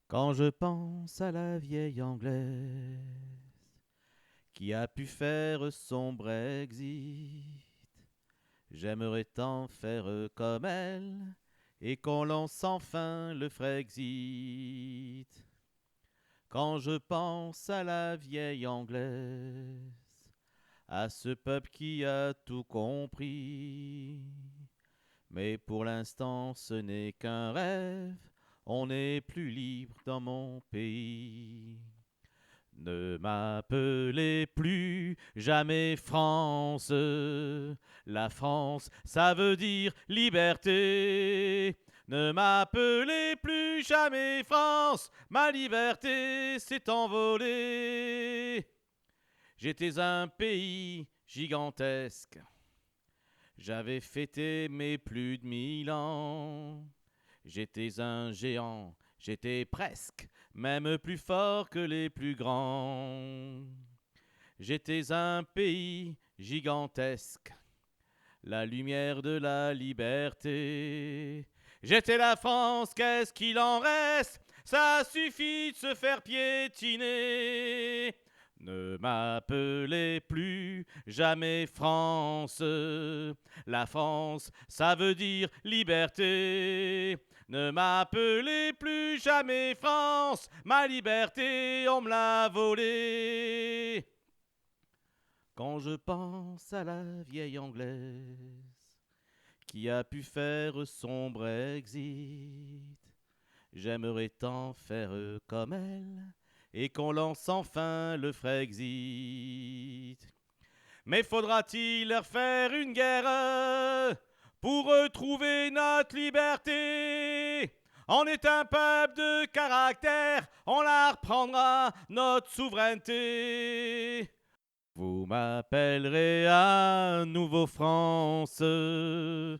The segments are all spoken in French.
Quand je pense à la vieille Anglaise qui a pu faire son Brexit, j'aimerais tant faire comme elle et qu'on lance enfin le Frexit. Quand je pense à la vieille Anglaise, à ce peuple qui a tout compris, mais pour l'instant ce n'est qu'un rêve, on n'est plus libre dans mon pays. Ne m'appelez plus jamais France. La France, ça veut dire liberté. Ne m'appelez plus jamais France. Ma liberté s'est envolée. J'étais un pays gigantesque. J'avais fêté mes plus de 1000 ans. J'étais un géant, j'étais presque, même plus fort que les plus grands. J'étais un pays gigantesque, la lumière de la liberté. J'étais la France, qu'est-ce qu'il en reste? Ça suffit de se faire piétiner. Ne m'appelez plus jamais France. La France, ça veut dire liberté. Ne m'appelez plus jamais France. Ma liberté, on me l'a volée. Quand je pense à la vieille Anglaise qui a pu faire son Brexit, j'aimerais tant faire comme elle et qu'on lance enfin le Frexit. Mais faudra-t-il leur faire une guerre pour retrouver notre liberté? On est un peuple de caractère, on la reprendra, notre souveraineté. Vous m'appellerez à nouveau France, le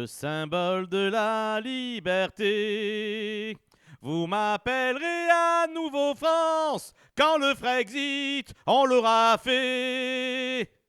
symbole de la liberté. Vous m'appellerez à nouveau France quand le Frexit on l'aura fait.